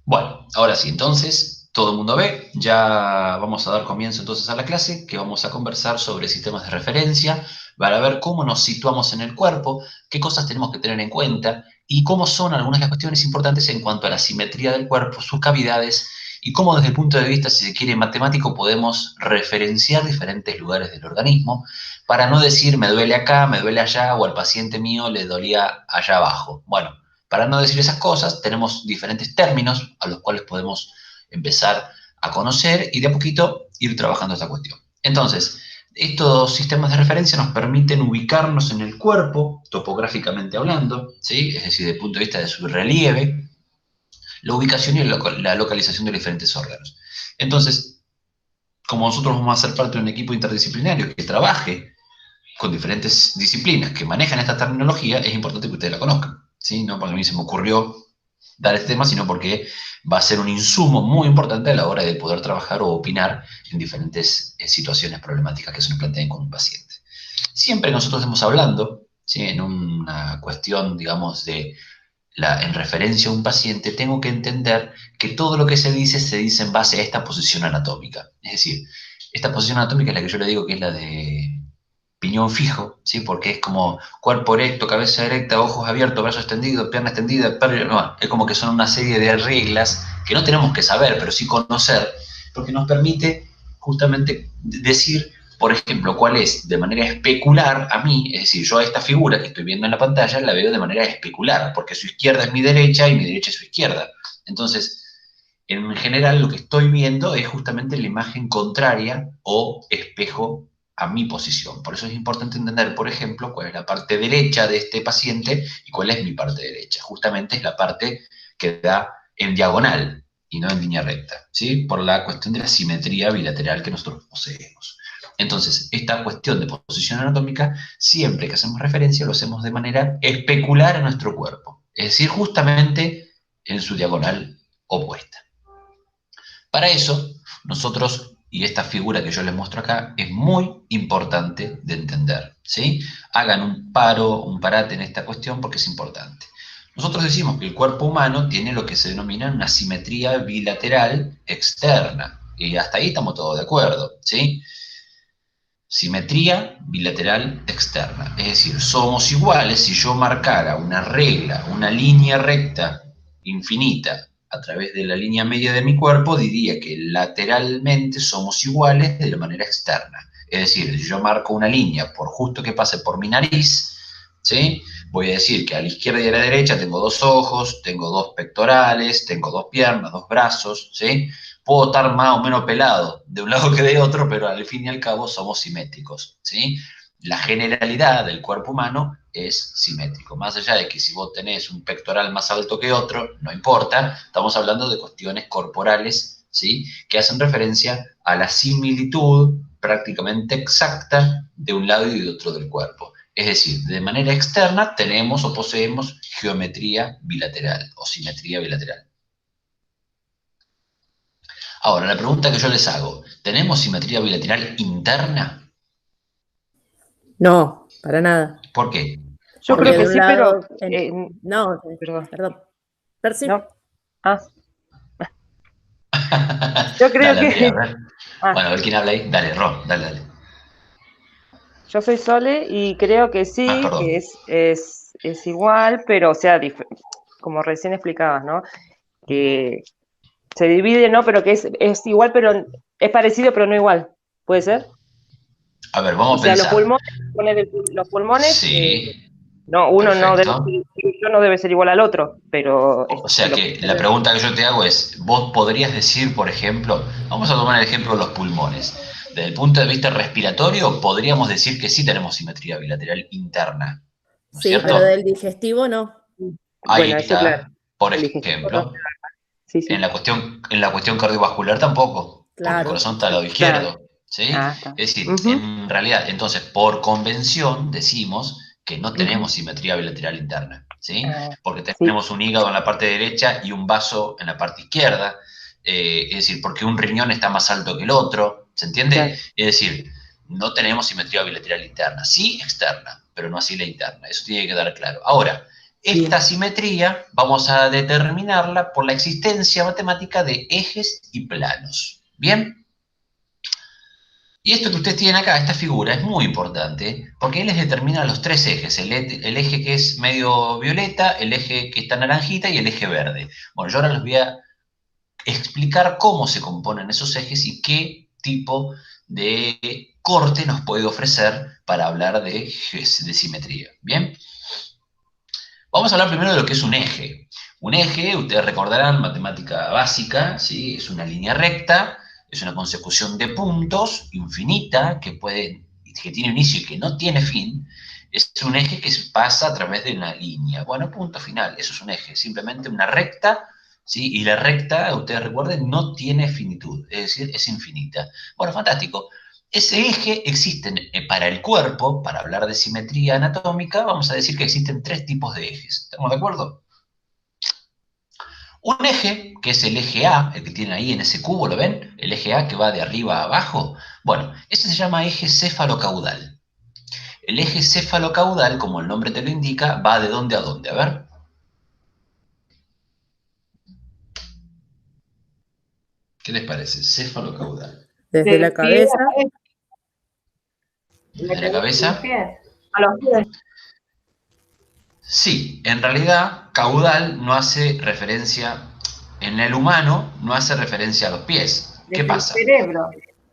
Bueno, ahora sí, entonces, todo el mundo ve, ya vamos a dar comienzo entonces a la clase, que vamos a conversar sobre sistemas de referencia, para ver cómo nos situamos en el cuerpo, qué cosas tenemos que tener en cuenta y cómo son algunas de las cuestiones importantes en cuanto a la simetría del cuerpo, sus cavidades y cómo desde el punto de vista, si se quiere, matemático, podemos referenciar diferentes lugares del organismo para no decir me duele acá, me duele allá o al paciente mío le dolía allá abajo. Bueno, para no decir esas cosas, tenemos diferentes términos a los cuales podemos empezar a conocer y de a poquito ir trabajando esta cuestión. Entonces, estos sistemas de referencia nos permiten ubicarnos en el cuerpo, topográficamente hablando, ¿sí? Es decir, desde el punto de vista de su relieve, la ubicación y la localización de los diferentes órganos. Entonces, como nosotros vamos a ser parte de un equipo interdisciplinario que trabaje con diferentes disciplinas que manejan esta terminología, es importante que ustedes la conozcan, ¿sí? No porque a mí se me ocurrió dar este tema, sino porque va a ser un insumo muy importante a la hora de poder trabajar o opinar en diferentes situaciones problemáticas que se nos planteen con un paciente. Siempre que nosotros estemos hablando, ¿sí? En una cuestión, digamos, en referencia a un paciente, tengo que entender que todo lo que se dice en base a esta posición anatómica. Es decir, esta posición anatómica es la que yo le digo que es la de piñón fijo, ¿sí? Porque es como cuerpo erecto, cabeza erecta, ojos abiertos, brazo extendido, pierna extendida, no, es como que son una serie de reglas que no tenemos que saber, pero sí conocer, porque nos permite justamente decir, por ejemplo, cuál es de manera especular a mí, es decir, yo a esta figura que estoy viendo en la pantalla la veo de manera especular, porque su izquierda es mi derecha y mi derecha es su izquierda. Entonces, en general lo que estoy viendo es justamente la imagen contraria o espejo a mi posición. Por eso es importante entender, por ejemplo, cuál es la parte derecha de este paciente y cuál es mi parte derecha. Justamente es la parte que da en diagonal y no en línea recta, ¿sí? Por la cuestión de la simetría bilateral que nosotros poseemos. Entonces, esta cuestión de posición anatómica, siempre que hacemos referencia, lo hacemos de manera especular a nuestro cuerpo, es decir, justamente en su diagonal opuesta. Para eso, nosotros, y esta figura que yo les muestro acá, es muy importante de entender, ¿sí? Hagan un parate en esta cuestión porque es importante. Nosotros decimos que el cuerpo humano tiene lo que se denomina una simetría bilateral externa, y hasta ahí estamos todos de acuerdo, ¿sí? Simetría bilateral externa, es decir, somos iguales si yo marcara una regla, una línea recta infinita a través de la línea media de mi cuerpo, diría que lateralmente somos iguales de la manera externa. Es decir, si yo marco una línea por justo que pase por mi nariz, ¿sí? Voy a decir que a la izquierda y a la derecha tengo dos ojos, tengo dos pectorales, tengo dos piernas, dos brazos, ¿sí? Puedo estar más o menos pelado de un lado que de otro, pero al fin y al cabo somos simétricos, ¿sí? La generalidad del cuerpo humano es simétrico. Más allá de que si vos tenés un pectoral más alto que otro, no importa, estamos hablando de cuestiones corporales, ¿sí? Que hacen referencia a la similitud prácticamente exacta de un lado y de otro del cuerpo. Es decir, de manera externa tenemos o poseemos geometría bilateral o simetría bilateral. Ahora, la pregunta que yo les hago, ¿tenemos simetría bilateral interna? No, para nada. ¿Por qué? Yo ¿Por creo Porque qué? que de un sí, pero lado, no, perdón, perdón. Percy, ¿no? Ah, yo creo Dale, Andrea, a que ver. ah, Bueno, a ver quién habla ahí. Dale, Ro, dale, dale. yo soy Sole y creo que Ah, sí, perdón. que es igual, pero o sea, como recién explicabas, ¿no? Que se divide, ¿no? Pero que es igual, pero es parecido, pero no igual. ¿Puede ser? A ver, O vamos a sea, los pensar. pulmones, los pulmones, Sí, no, uno no debe perfecto. uno no debe ser igual al otro, pero O sea lo que la pregunta que yo te hago es, vos podrías decir, por ejemplo, vamos a tomar el ejemplo de los pulmones. Desde el punto de vista respiratorio, podríamos decir que sí tenemos simetría bilateral interna, ¿no es sí, pero cierto? del digestivo no. Ahí bueno, eso claro, está, por el digestivo no. ejemplo. Sí, En sí, la cuestión cardiovascular tampoco, porque el Claro, corazón está al lado claro. izquierdo, ¿sí? Ah, está. Es decir, Ujú, en realidad, entonces, por convención decimos que no ujú. tenemos simetría bilateral interna, ¿sí? Ah, Porque sí, tenemos un hígado en la parte derecha y un vaso en la parte izquierda, es decir, porque un riñón está más alto que el otro, ¿se entiende? claro. Es decir, no tenemos simetría bilateral interna, sí externa, pero no así la interna, eso tiene que quedar claro. Ahora, Esta simetría vamos a determinarla por la existencia matemática de ejes y planos. ¿Bien? Y esto que ustedes tienen acá, esta figura, es muy importante, porque él les determina los tres ejes, el eje que es medio violeta, el eje que está naranjita y el eje verde. Bueno, yo ahora les voy a explicar cómo se componen esos ejes y qué tipo de corte nos puede ofrecer para hablar de simetría. ¿Bien? Vamos a hablar primero de lo que es un eje. Un eje, ustedes recordarán, matemática básica, ¿sí? Es una línea recta, es una consecución de puntos infinita que tiene inicio y que no tiene fin. Es un eje que pasa a través de una línea. Bueno, punto final, eso es un eje, simplemente una recta, ¿sí? Y la recta, ustedes recuerden, no tiene finitud, es decir, es infinita. Bueno, fantástico. Ese eje existe para el cuerpo, para hablar de simetría anatómica, vamos a decir que existen tres tipos de ejes. ¿Estamos de acuerdo? Un eje, que es el eje A, el que tienen ahí en ese cubo, ¿lo ven? El eje A que va de arriba a abajo. Bueno, ese se llama eje céfalo-caudal. El eje céfalo-caudal, como el nombre te lo indica, va de dónde a dónde. A ver. ¿Qué les parece? Céfalo-caudal. Desde la cabeza. ¿Desde la cabeza? A los pies. Sí, en realidad caudal no hace referencia, en el humano no hace referencia a los pies. ¿Qué pasa? El cerebro.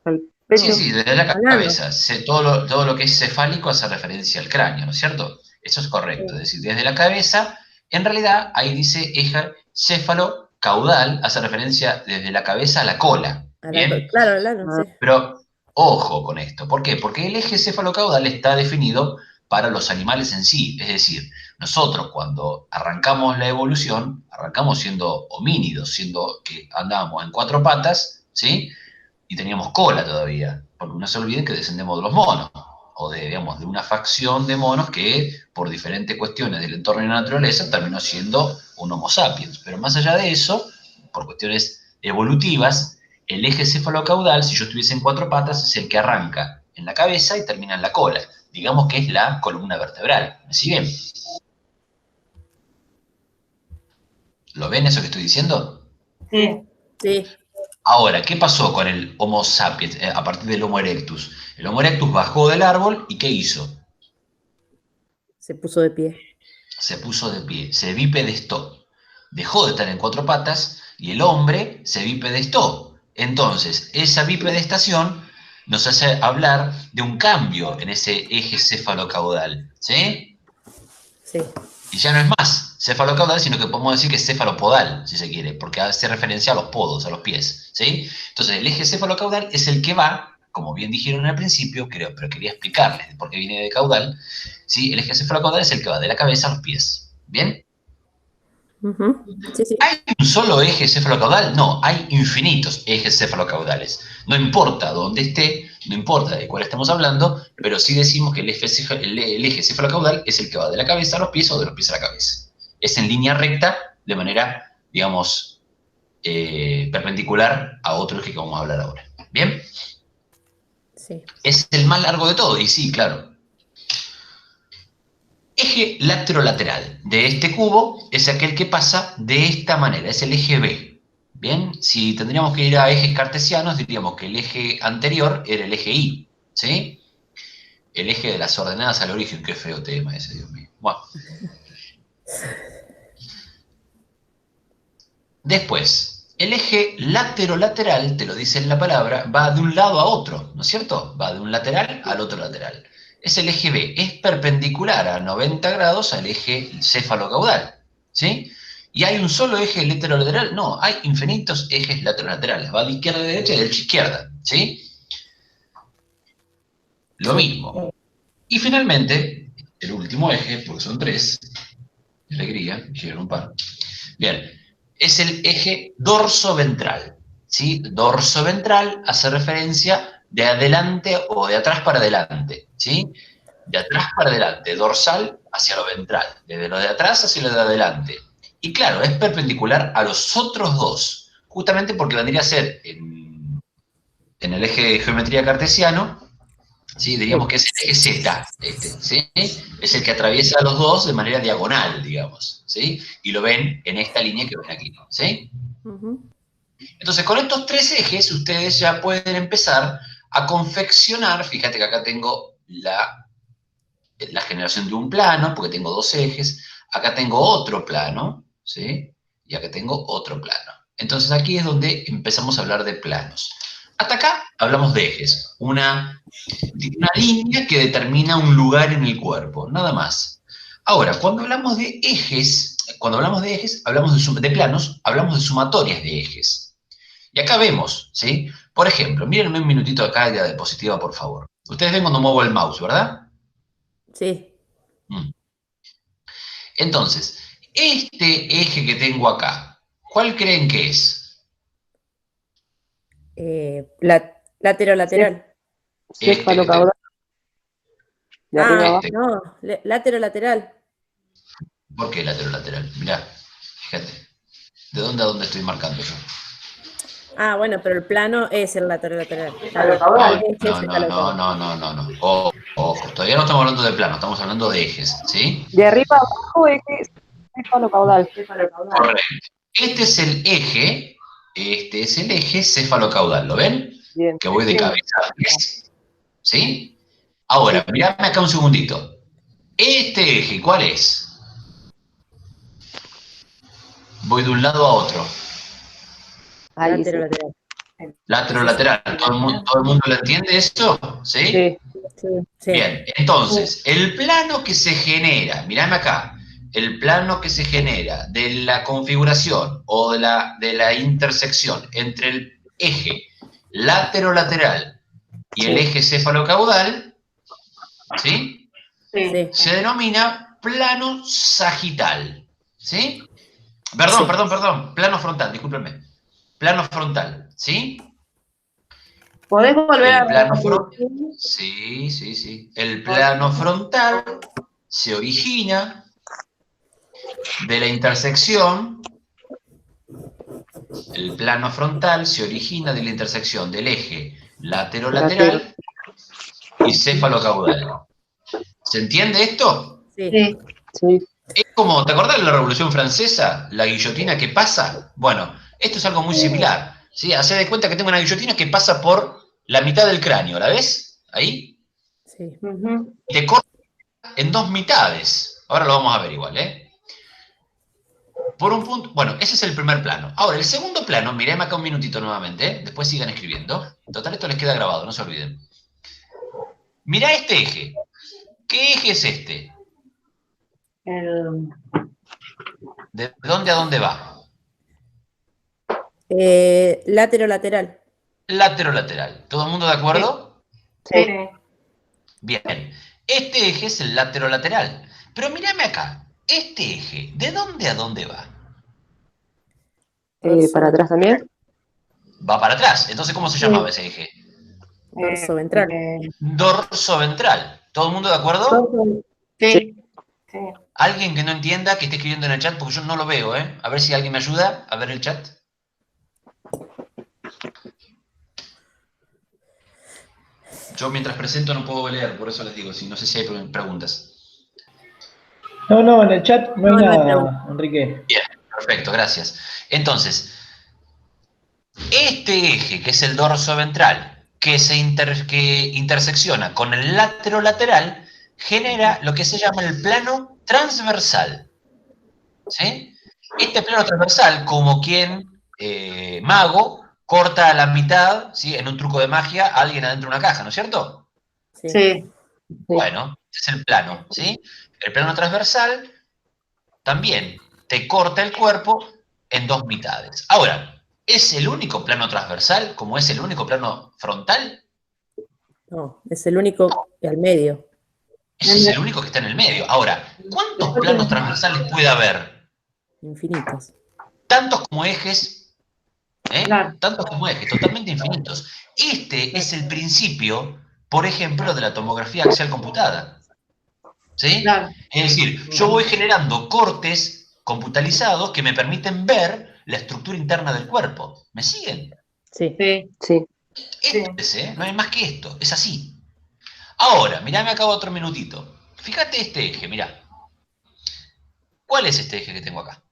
El pecho. Sí, desde la cabeza. Todo lo que es cefálico hace referencia al cráneo, ¿no es cierto? Eso es correcto. Es decir, desde la cabeza, en realidad ahí dice eje céfalo-caudal, hace referencia desde la cabeza a la cola. ¿Bien? Claro, claro, sí. Pero ojo con esto. ¿Por qué? Porque el eje céfalo-caudal está definido para los animales en sí. Es decir, nosotros cuando arrancamos la evolución, arrancamos siendo homínidos, siendo que andábamos en cuatro patas, ¿sí? Y teníamos cola todavía. Porque no se olviden que descendemos de los monos, o de, digamos, de una facción de monos que, por diferentes cuestiones del entorno y la naturaleza, terminó siendo un Homo sapiens. Pero más allá de eso, por cuestiones evolutivas, el eje cefalocaudal, si yo estuviese en cuatro patas, es el que arranca en la cabeza y termina en la cola. Digamos que es la columna vertebral. ¿Me siguen? ¿Lo ven eso que estoy diciendo? Sí. Sí. Ahora, ¿qué pasó con el Homo sapiens a partir del Homo erectus? El Homo erectus bajó del árbol y ¿qué hizo? Se puso de pie. Se puso de pie, se bipedestó. Dejó de estar en cuatro patas y el hombre se bipedestó. Entonces, esa bipedestación nos hace hablar de un cambio en ese eje cefalocaudal, ¿sí? Sí. Y ya no es más cefalocaudal, sino que podemos decir que es cefalopodal, si se quiere, porque hace referencia a los podos, a los pies, ¿sí? Entonces, el eje cefalocaudal es el que va, como bien dijeron al principio, creo, pero quería explicarles por qué viene de caudal, ¿sí? El eje cefalocaudal es el que va de la cabeza a los pies, ¿bien? Sí, sí. ¿Hay un solo eje cefalocaudal? No, hay infinitos ejes cefalocaudales. No importa dónde esté, no importa de cuál estamos hablando, pero sí decimos que el eje cefalocaudal es el que va de la cabeza a los pies o de los pies a la cabeza. Es en línea recta, de manera, digamos, perpendicular a otro eje que vamos a hablar ahora. ¿Bien? Sí. Es el más largo de todo, y sí, claro. Eje laterolateral de este cubo es aquel que pasa de esta manera, es el eje B. Bien, si tendríamos que ir a ejes cartesianos, diríamos que el eje anterior era el eje Y, ¿sí? El eje de las ordenadas al origen, qué feo tema ese, Dios mío. Bueno. Después, el eje laterolateral, te lo dice en la palabra, va de un lado a otro, ¿no es cierto? Va de un lateral al otro lateral. Es el eje B, es perpendicular a 90 grados al eje cefalocaudal, ¿sí? ¿Y hay un solo eje laterolateral? No, hay infinitos ejes laterolaterales, va de izquierda a derecha y de derecha a izquierda, ¿sí? Lo mismo. Y finalmente, el último eje, porque son tres, qué alegría, llegaron un par. Bien, es el eje dorso-ventral, ¿sí? Dorso-ventral hace referencia de adelante o de atrás para adelante, ¿sí? De atrás para adelante, dorsal hacia lo ventral, desde lo de atrás hacia lo de adelante. Y claro, es perpendicular a los otros dos, justamente porque vendría a ser en el eje de geometría cartesiano, ¿sí? Diríamos que es el eje Z, ¿sí? Es el que atraviesa a los dos de manera diagonal, digamos, ¿sí? Y lo ven en esta línea que ven aquí, ¿sí? Entonces, con estos tres ejes, ustedes ya pueden empezar a confeccionar, fíjate que acá tengo la generación de un plano, porque tengo dos ejes, acá tengo otro plano, ¿sí? Y acá tengo otro plano. Entonces, aquí es donde empezamos a hablar de planos. Hasta acá hablamos de ejes, una línea que determina un lugar en el cuerpo, nada más. Ahora, cuando hablamos de ejes, hablamos de planos, hablamos de sumatorias de ejes. Y acá vemos, ¿sí? Por ejemplo, mírenme un minutito acá de la diapositiva, por favor. Ustedes ven cuando muevo el mouse, ¿verdad? Sí. Entonces, este eje que tengo acá, ¿cuál creen que es? Lateral. Cefalocaudal. De arriba abajo. No, lateral. ¿Por qué lateral? Mirá, fíjate. ¿De dónde a dónde estoy marcando yo? Ah, bueno, pero el plano es el lateral. No. Ojo, todavía no estamos hablando de plano, estamos hablando de ejes, ¿sí? De arriba abajo es cefalocaudal. Correcto. Este es el eje cefalocaudal, ¿lo ven? Bien. Que voy de cabeza a pies, ¿sí? Ahora, mirame acá un segundito. Este eje, ¿cuál es? Voy de un lado a otro. Lateral. ¿Todo el mundo lo entiende eso? ¿Sí? Sí. Bien, entonces, el plano que se genera, mirame acá, el plano que se genera de la configuración o de la intersección entre el eje lateral y el eje cefalocaudal, ¿sí? Sí. Se denomina plano sagital, ¿sí? Perdón, plano frontal, discúlpenme. Plano frontal, ¿sí? ¿Podés volver a plano frontal. Sí. El plano frontal se origina de la intersección. El plano frontal se origina de la intersección del eje lateral y cefalocaudal. ¿Se entiende esto? Sí. Es como, ¿te acordás de la Revolución Francesa? La guillotina que pasa. Bueno, esto es algo muy similar. ¿Sí? Hacé de cuenta que tengo una guillotina que pasa por la mitad del cráneo, ¿la ves? Ahí. Sí. Y te corta en dos mitades. Ahora lo vamos a ver igual, ¿eh? Por un punto, bueno, ese es el primer plano. Ahora, el segundo plano, miremos acá un minutito nuevamente, ¿eh? Después sigan escribiendo. Total, esto les queda grabado, no se olviden. Mirá este eje. ¿Qué eje es este? ¿De dónde a dónde va? Lateral. Lateral. ¿Todo el mundo de acuerdo? Sí. Bien. Este eje es el lateral. Pero mírame acá. Este eje, ¿de dónde a dónde va? ¿Para atrás también? Va para atrás. Entonces, ¿cómo se llamaba ese eje? Dorso ventral. Dorso ventral. ¿Todo el mundo de acuerdo? Sí. Alguien que no entienda, que esté escribiendo en el chat, porque yo no lo veo, ¿eh? A ver si alguien me ayuda a ver el chat. Yo mientras presento no puedo leer, por eso les digo, si no sé si hay preguntas. No, en el chat no hay nada, Enrique. Bien, perfecto, gracias. Entonces, este eje, que es el dorso ventral, que intersecciona con el lateral, genera lo que se llama el plano transversal. ¿Sí? Este plano transversal, como quien, mago, corta a la mitad, ¿sí? En un truco de magia, a alguien adentro de una caja, ¿no es cierto? Sí. Bueno, ese es el plano, ¿sí? El plano transversal también te corta el cuerpo en dos mitades. Ahora, ¿es el único plano transversal como es el único plano frontal? No, es el único al medio. Ese es el único que está en el medio. Ahora, ¿cuántos planos transversales puede haber? Infinitos. Tantos como ejes, tantos como ejes, totalmente infinitos. Este es el principio, por ejemplo, de la tomografía axial computada. ¿Sí? Es decir, yo voy generando cortes computalizados que me permiten ver la estructura interna del cuerpo. ¿Me siguen? Sí. Esto es, no hay más que esto, es así. Ahora, mirá, me acabo otro minutito. Fíjate este eje, mirá. ¿Cuál es este eje que tengo acá?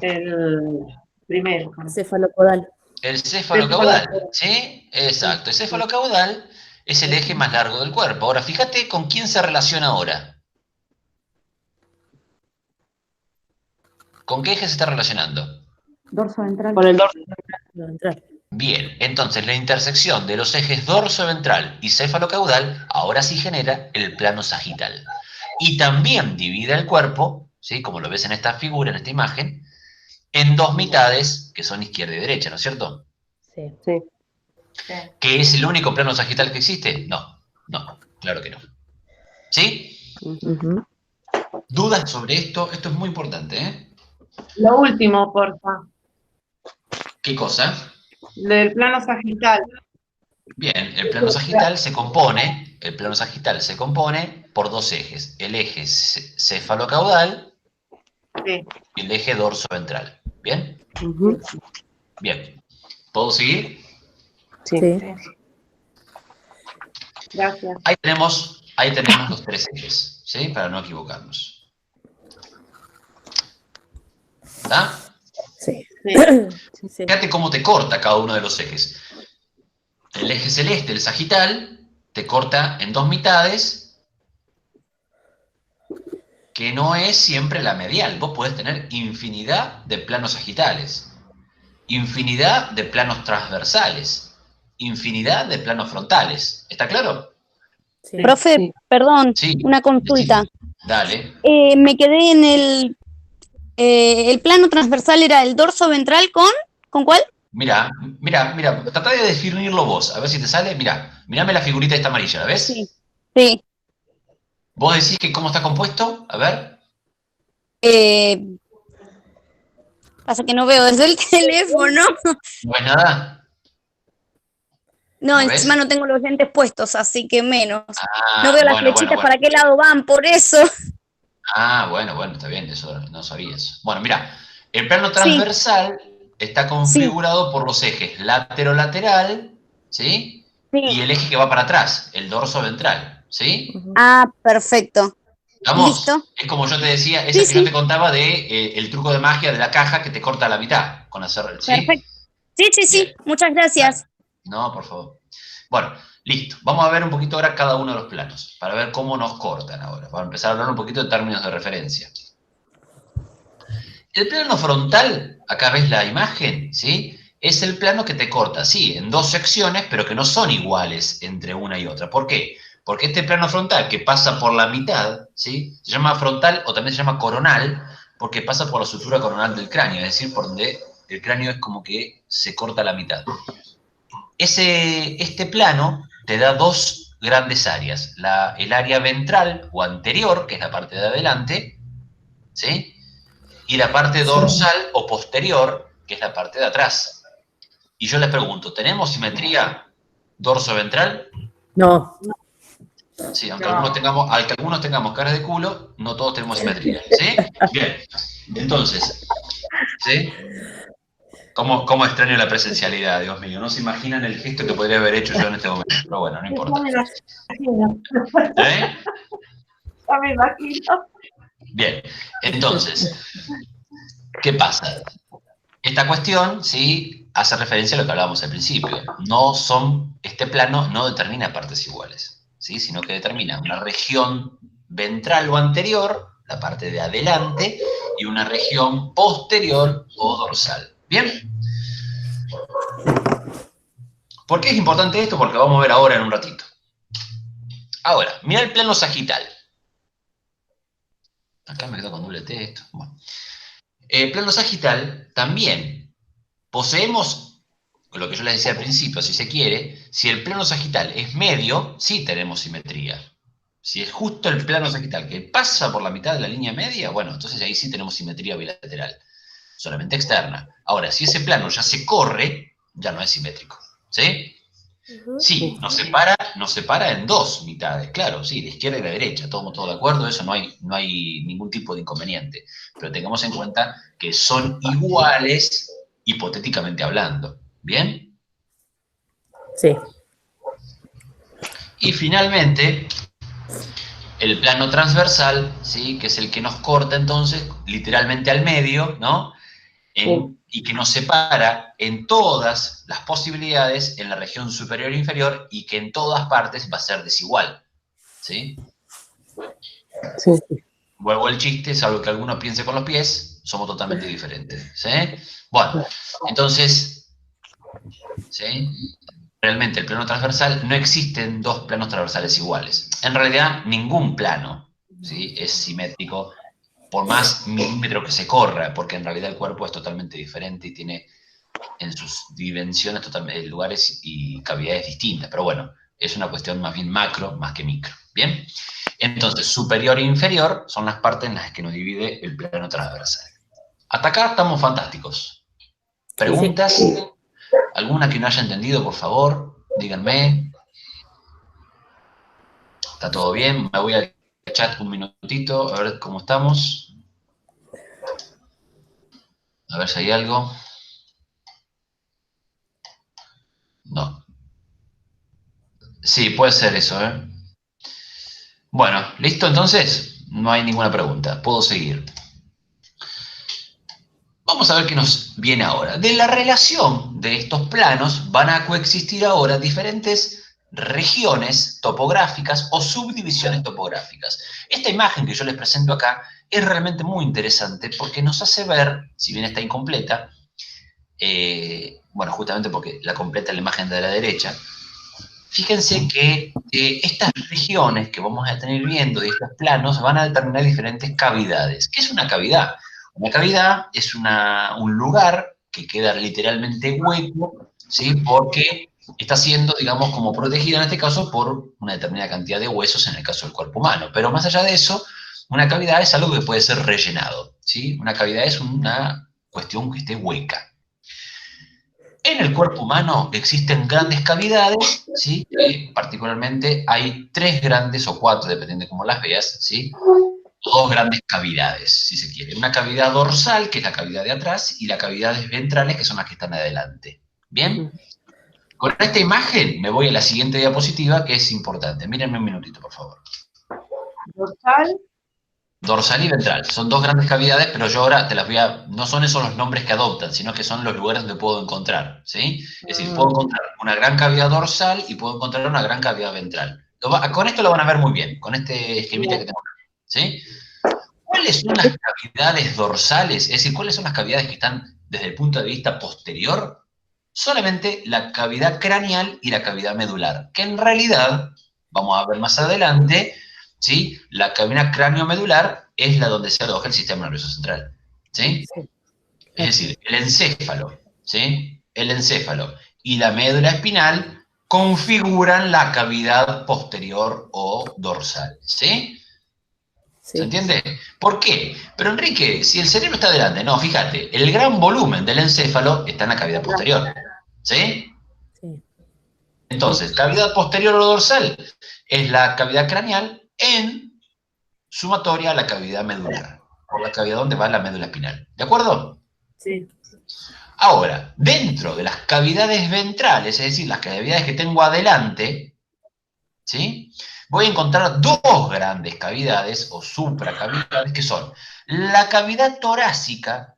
El primero. Cefalocaudal. El cefalocaudal, ¿sí? Exacto. El cefalocaudal es el eje más largo del cuerpo. Ahora, fíjate con quién se relaciona ahora. ¿Con qué eje se está relacionando? Dorso ventral. Con el dorso. Ventral. Bien, entonces la intersección de los ejes dorso-ventral y cefalocaudal ahora sí genera el plano sagital. Y también divide el cuerpo, ¿sí? Como lo ves en esta figura, en esta imagen, en dos mitades, que son izquierda y derecha, ¿no es cierto? Sí. Sí. ¿Que es el único plano sagital que existe? No, no, claro que no. ¿Sí? Ujú. ¿Dudas sobre esto? Esto es muy importante, ¿eh? Lo último, porfa. ¿Qué cosa? Del plano sagital. Bien, el plano sagital se compone por dos ejes. El eje cefalocaudal Sí. y el eje dorso-ventral. ¿Bien? Ujú. Bien. ¿Puedo seguir? Sí. Sí. Gracias. Ahí tenemos los tres ejes, ¿sí? Para no equivocarnos. ¿Está? Sí. Sí. Sí. Fíjate cómo te corta cada uno de los ejes. El eje celeste, el sagital, te corta en dos mitades, que no es siempre la medial. Vos podés tener infinidad de planos sagitales, infinidad de planos transversales, infinidad de planos frontales. ¿Está claro? Sí. Profe, Sí. perdón, Sí. una consulta. Dale. Me quedé en el plano transversal era el dorso ventral ¿con cuál? Mira, tratá de definirlo vos, a ver si te sale. Mirame la figurita esta amarilla, ¿la ves? Sí. Sí. ¿Vos decís que cómo está compuesto? A ver. Pasa que no veo desde el teléfono. ¿No ves nada? No, ¿No encima ves? no tengo los lentes puestos, así que menos. Ah, No veo las bueno. flechitas para qué lado van, por eso. Ah, bueno, está bien, eso no sabías. Bueno, mira, el plano Sí, transversal está sí, configurado por los ejes lateral, ¿sí? Y sí. el eje que va para atrás, el dorso ventral, ¿sí? Ujú. Ah, perfecto. Vamos, Listo. es como yo te decía, Sí, esa que yo te sí, contaba de el truco de magia de la caja que te corta a la mitad con hacer, ¿sí? perfecto. Sí, sí, Bien, sí. Muchas dale. gracias. No, por favor. Bueno, listo. Vamos a ver un poquito ahora cada uno de los planos, para ver cómo nos cortan ahora. Vamos a empezar a hablar un poquito de términos de referencia. El plano frontal, acá ves la imagen, ¿sí? Es el plano que te corta, sí, en dos secciones, pero que no son iguales entre una y otra. ¿Por qué? Porque este plano frontal que pasa por la mitad, ¿sí? Se llama frontal o también se llama coronal, porque pasa por la sutura coronal del cráneo, es decir, por donde el cráneo es como que se corta la mitad. Este plano te da dos grandes áreas. El área ventral o anterior, que es la parte de adelante, ¿sí? Y la parte dorsal o posterior, que es la parte de atrás. Y yo les pregunto, ¿tenemos simetría dorso-ventral? No. Sí, aunque algunos tengamos caras de culo, no todos tenemos simetría. ¿Sí? Bien. Entonces, ¿sí? ¿Cómo extraño la presencialidad, Dios mío? No se imaginan el gesto que podría haber hecho yo en este momento. Pero bueno, no importa. Ya me imagino. ¿Eh? Ya me imagino. Bien. Entonces, ¿qué pasa? Esta cuestión, sí, hace referencia a lo que hablábamos al principio. Este plano no determina partes iguales, ¿sí? Sino que determina una región ventral o anterior, la parte de adelante, y una región posterior o dorsal. ¿Bien? ¿Por qué es importante esto? Porque vamos a ver ahora en un ratito. Ahora, mira el plano sagital. Acá me quedo con doble T esto. Bueno. El plano sagital también poseemos lo que yo les decía al principio, si se quiere, si el plano sagital es medio, sí tenemos simetría. Si es justo el plano sagital que pasa por la mitad de la línea media, bueno, entonces ahí sí tenemos simetría bilateral, solamente externa. Ahora, si ese plano ya se corre, ya no es simétrico, ¿sí? Sí, nos separa en dos mitades, claro, sí, la izquierda y la derecha, todo de acuerdo, eso no hay ningún tipo de inconveniente, pero tengamos en cuenta que son iguales hipotéticamente hablando, ¿bien? Sí. Y finalmente, el plano transversal, ¿sí? Que es el que nos corta entonces literalmente al medio, ¿no? Y que nos separa en todas las posibilidades en la región superior e inferior y que en todas partes va a ser desigual, ¿sí? Sí. Vuelvo al chiste, salvo que alguno piense con los pies, somos totalmente diferentes, ¿sí? Bueno, entonces, ¿sí? Realmente el plano transversal, no existen dos planos transversales iguales. En realidad, ningún plano, ¿sí? Es simétrico, por más milímetro que se corra, porque en realidad el cuerpo es totalmente diferente y tiene en sus dimensiones totalmente, lugares y cavidades distintas. Pero bueno, es una cuestión más bien macro más que micro. ¿Bien? Entonces, superior e inferior son las partes en las que nos divide el plano transversal. Hasta acá estamos fantásticos. ¿Preguntas? Sí. ¿Alguna que no haya entendido, por favor? Díganme. ¿Está todo bien? Me voy al chat un minutito, a ver cómo estamos. A ver si hay algo. No. Sí, puede ser eso, ¿eh? Bueno, ¿listo entonces? No hay ninguna pregunta. Puedo seguir. Vamos a ver qué nos viene ahora. De la relación de estos planos van a coexistir ahora diferentes regiones topográficas o subdivisiones topográficas. Esta imagen que yo les presento acá es realmente muy interesante porque nos hace ver, si bien está incompleta, bueno, justamente porque la completa la imagen de la derecha, fíjense que estas regiones que vamos a tener viendo de estos planos van a determinar diferentes cavidades. ¿Qué es una cavidad? Una cavidad es un lugar que queda literalmente hueco, ¿sí? Porque está siendo, digamos, como protegida en este caso por una determinada cantidad de huesos en el caso del cuerpo humano. Pero más allá de eso, una cavidad es algo que puede ser rellenado, ¿sí? Una cavidad es una cuestión que esté hueca. En el cuerpo humano existen grandes cavidades, ¿sí? Particularmente hay 3 grandes o 4, dependiendo de cómo las veas, ¿sí? 2 grandes cavidades, si se quiere. Una cavidad dorsal, que es la cavidad de atrás, y las cavidades ventrales, que son las que están adelante. ¿Bien? Con esta imagen me voy a la siguiente diapositiva, que es importante. Mírenme un minutito, por favor. Dorsal. Dorsal y ventral. Son 2 grandes cavidades, pero yo ahora te las voy a... No son esos los nombres que adoptan, sino que son los lugares donde puedo encontrar, ¿sí? Es decir, puedo encontrar una gran cavidad dorsal y puedo encontrar una gran cavidad ventral. Con esto lo van a ver muy bien, con este esquemita que tengo acá, ¿sí? ¿Cuáles son las cavidades dorsales? Es decir, ¿cuáles son las cavidades que están desde el punto de vista posterior? Solamente la cavidad craneal y la cavidad medular, que en realidad, vamos a ver más adelante, ¿sí? La cavidad cráneo-medular es la donde se aloja el sistema nervioso central, ¿sí? Es decir, el encéfalo, ¿sí? El encéfalo y la médula espinal configuran la cavidad posterior o dorsal, ¿sí? ¿Se entiende? ¿Por qué? Pero Enrique, si el cerebro está adelante, no, fíjate, el gran volumen del encéfalo está en la cavidad posterior, ¿sí? Sí. Entonces, cavidad posterior o dorsal es la cavidad craneal en sumatoria a la cavidad medular, por la cavidad donde va la médula espinal. ¿De acuerdo? Sí. Ahora, dentro de las cavidades ventrales, es decir, las cavidades que tengo adelante, ¿sí? Voy a encontrar 2 grandes cavidades o supracavidades que son la cavidad torácica,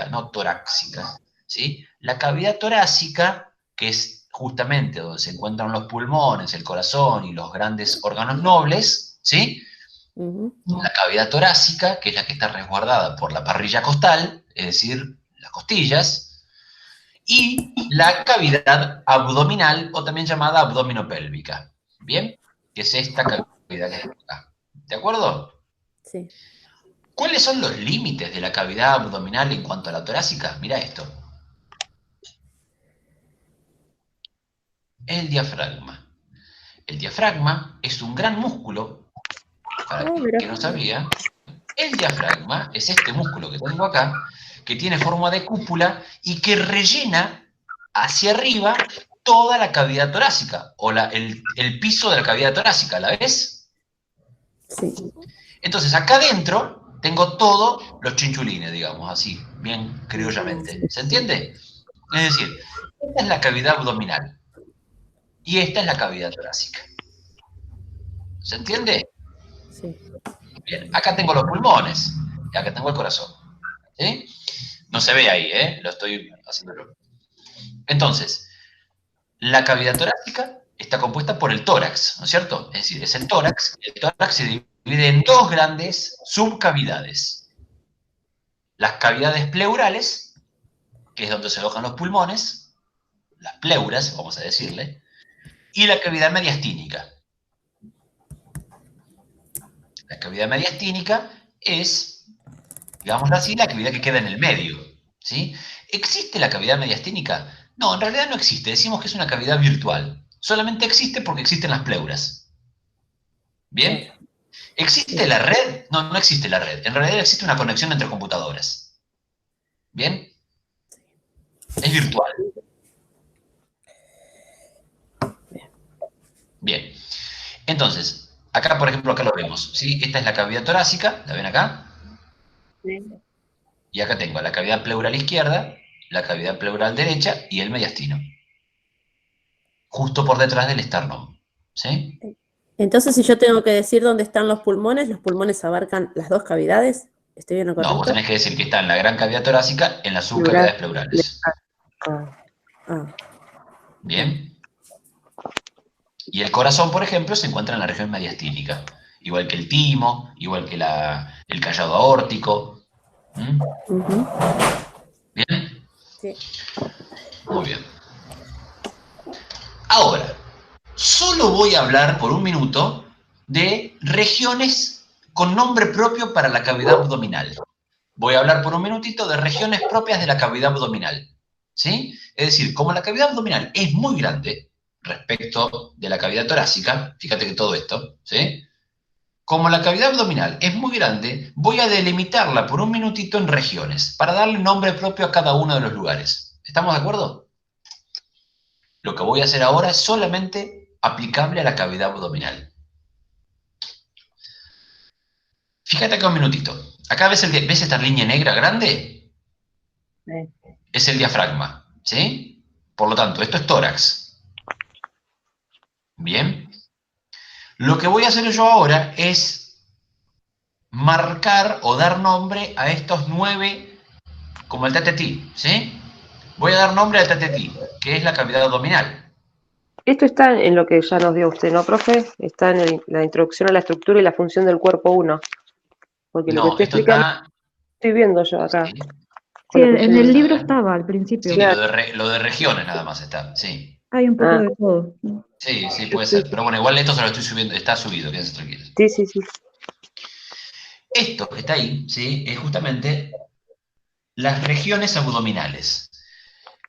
no torácica, ¿sí? La cavidad torácica, que es justamente donde se encuentran los pulmones, el corazón y los grandes órganos nobles, ¿sí? La cavidad torácica, que es la que está resguardada por la parrilla costal, es decir, las costillas, y la cavidad abdominal, o también llamada abdominopélvica, ¿bien? Que es esta cavidad que está acá. ¿De acuerdo? Sí. ¿Cuáles son los límites de la cavidad abdominal en cuanto a la torácica? Mira esto. El diafragma. El diafragma es un gran músculo, para que no sabía. El diafragma es este músculo que tengo acá, que tiene forma de cúpula y que rellena hacia arriba toda la cavidad torácica, o el piso de la cavidad torácica, ¿la ves? Sí. Entonces, acá adentro tengo todos los chinchulines, digamos, así, bien criollamente. ¿Se entiende? Es decir, esta es la cavidad abdominal. y esta es la cavidad torácica. ¿Se entiende? Sí. Bien, acá tengo los pulmones, y acá tengo el corazón. ¿Sí? No se ve ahí, ¿eh? Lo estoy haciendo. Entonces, la cavidad torácica está compuesta por el tórax, ¿no es cierto? Es decir, es el tórax. El tórax se divide en dos grandes subcavidades. Las cavidades pleurales, que es donde se alojan los pulmones, las pleuras, vamos a decirle, y la cavidad mediastínica. La cavidad mediastínica es, digámoslo así, la cavidad que queda en el medio, ¿sí? ¿Existe la cavidad mediastínica? No, en realidad no existe. Decimos que es una cavidad virtual. Solamente existe porque existen las pleuras. ¿Bien? Claro. ¿Existe la red? No, no existe la red. En realidad existe una conexión entre computadoras. ¿Bien? Es virtual. Bien. Entonces, acá, por ejemplo, acá lo vemos, ¿sí? Esta es la cavidad torácica, ¿la ven acá? Sí. Y acá tengo la cavidad pleural izquierda, la cavidad pleural derecha y el mediastino. Justo por detrás del esternón, ¿sí? Entonces, si yo tengo que decir dónde están los pulmones abarcan las dos cavidades. ¿Estoy bien lo No, vos correcto? tenés que decir que está en la gran cavidad torácica, en las Plural. subcavidades pleurales. Ah, Ah, ¿Bien? Y el corazón, por ejemplo, se encuentra en la región mediastínica. Igual que el timo, igual que el callado aórtico. ¿Mm? ujú, ¿Bien? sí. Muy bien. Ahora, solo voy a hablar por un minuto de regiones con nombre propio para la cavidad abdominal. Voy a hablar por un minutito de regiones propias de la cavidad abdominal. ¿Sí? Es decir, como la cavidad abdominal es muy grande respecto de la cavidad torácica, fíjate que todo esto, ¿sí? Como la cavidad abdominal es muy grande, voy a delimitarla por un minutito en regiones, para darle nombre propio a cada uno de los lugares. ¿Estamos de acuerdo? Lo que voy a hacer ahora es solamente aplicable a la cavidad abdominal. Fíjate acá un minutito. Acá ves esta línea negra grande, sí. es el diafragma, ¿sí? Por lo tanto, esto es tórax. Bien. Lo que voy a hacer yo ahora es marcar o dar nombre a estos 9, como el tatetí, ¿sí? Voy a dar nombre al tatetí, que es la cavidad abdominal. Esto está en lo que ya nos dio usted, ¿no, profe? Está en la introducción a la estructura y la función del cuerpo 1. Porque lo que No, estoy esto explicando, está... estoy viendo yo acá, ¿Sí? con Sí, lo que en usted el dice. A libro ver. estaba al Sí, principio. Claro. lo de regiones nada más está, sí. Hay un poco Ah, de todo. Sí, sí, puede ser. Pero bueno, igual esto se lo estoy subiendo, está subido, quédense tranquilos. sí, sí, sí. Esto que está ahí, ¿sí? Es justamente las regiones abdominales.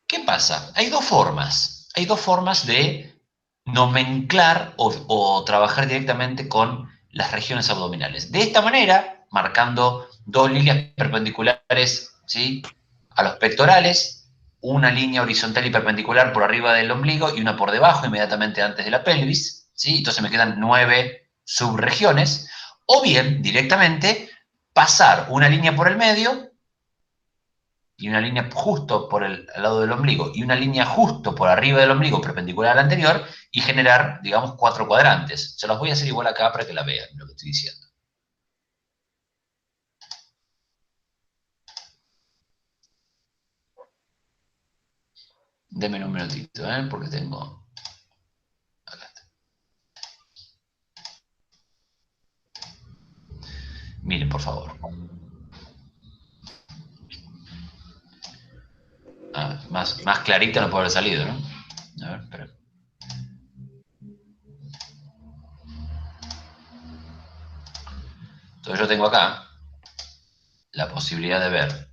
¿Qué pasa? Hay dos formas. Hay dos formas de nomenclar o trabajar directamente con las regiones abdominales. De esta manera, marcando dos líneas perpendiculares, ¿sí? A los pectorales, una línea horizontal y perpendicular por arriba del ombligo y una por debajo, inmediatamente antes de la pelvis, ¿sí? Entonces me quedan 9 subregiones. O bien, directamente, pasar una línea por el medio y una línea justo por al lado del ombligo y una línea justo por arriba del ombligo perpendicular al anterior y generar, digamos, 4 cuadrantes. Se los voy a hacer igual acá para que la vean, lo que estoy diciendo. Denme un minutito, porque tengo... Acá está. Miren, por favor. Más clarita no puede haber salido, ¿no? A ver, espera. Entonces yo tengo acá la posibilidad de ver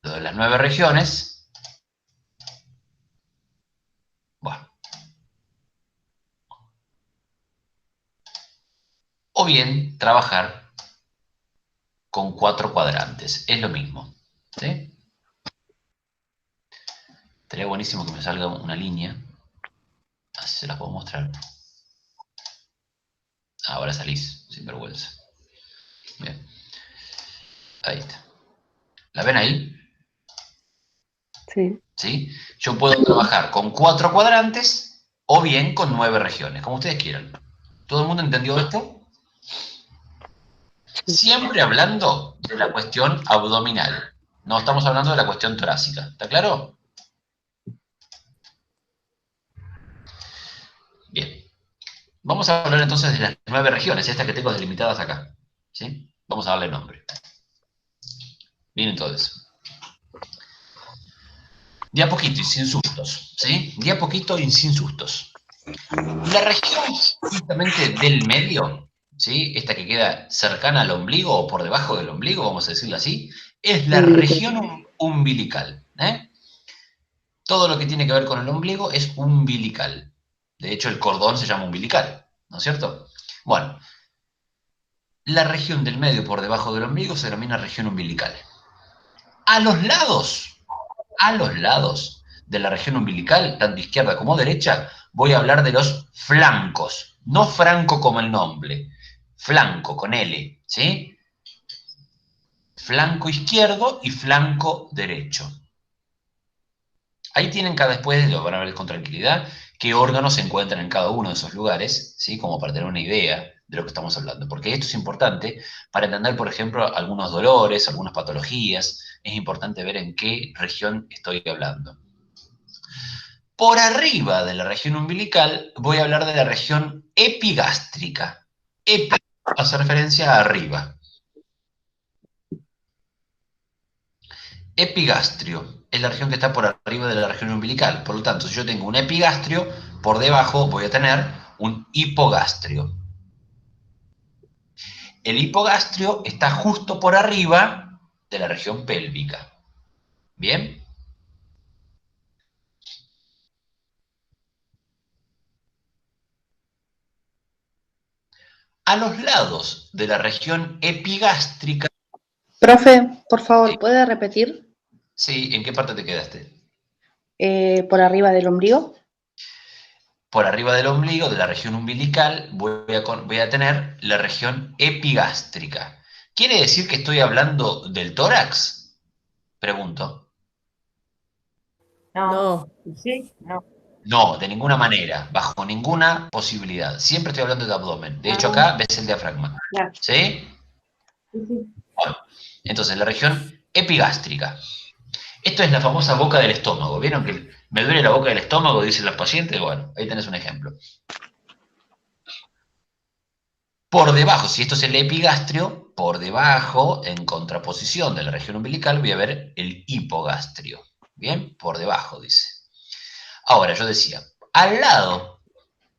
lo de las 9 regiones. Bueno. O bien trabajar con 4 cuadrantes. Es lo mismo. ¿Sí? Sería buenísimo que me salga una línea. Así se las puedo mostrar. Ahora salís, sin vergüenza. Bien. Ahí está. ¿La ven ahí? Sí. ¿Sí? Yo puedo trabajar con 4 cuadrantes o bien con 9 regiones, como ustedes quieran. ¿Todo el mundo entendió esto? Siempre hablando de la cuestión abdominal. No estamos hablando de la cuestión torácica. ¿Está claro? Bien. Vamos a hablar entonces de las 9 regiones, estas que tengo delimitadas acá. ¿Sí? Vamos a darle nombre. Miren todo eso. De a poquito y sin sustos. ¿Sí? De a poquito y sin sustos. La región justamente del medio, ¿sí? Esta que queda cercana al ombligo o por debajo del ombligo, vamos a decirlo así, es la región umbilical. Todo lo que tiene que ver con el ombligo es umbilical. De hecho, el cordón se llama umbilical, ¿no es cierto? Bueno, la región del medio por debajo del ombligo se denomina región umbilical. A los lados de la región umbilical, tanto izquierda como derecha, voy a hablar de los flancos. No franco como el nombre, flanco con L, ¿sí? Flanco izquierdo y flanco derecho. Ahí tienen cada después, lo van a ver con tranquilidad, qué órganos se encuentran en cada uno de esos lugares, ¿sí? Como para tener una idea de lo que estamos hablando. Porque esto es importante para entender, por ejemplo, algunos dolores, algunas patologías. Es importante ver en qué región estoy hablando. Por arriba de la región umbilical voy a hablar de la región epigástrica. Epi hace referencia a arriba. Epigastrio es la región que está por arriba de la región umbilical. Por lo tanto, si yo tengo un epigastrio, por debajo voy a tener un hipogastrio. El hipogastrio está justo por arriba de la región pélvica. ¿Bien? A los lados de la región epigástrica... Profe, por favor, ¿puede repetir? Sí, ¿en qué parte te quedaste? Por arriba del ombligo. Por arriba del ombligo, de la región umbilical, voy a tener la región epigástrica. ¿Quiere decir que estoy hablando del tórax? Pregunto. No. Sí, no. No, de ninguna manera, bajo ninguna posibilidad. Siempre estoy hablando de abdomen. De hecho, acá ves el diafragma. Claro. ¿Sí? Sí. Bueno, entonces, la región epigástrica. Esto es la famosa boca del estómago. ¿Vieron que me duele la boca del estómago? Dicen los pacientes. Bueno, ahí tenés un ejemplo. Por debajo, si esto es el epigastrio, por debajo, en contraposición de la región umbilical, voy a ver el hipogastrio. ¿Bien? Por debajo, dice. Ahora, yo decía, al lado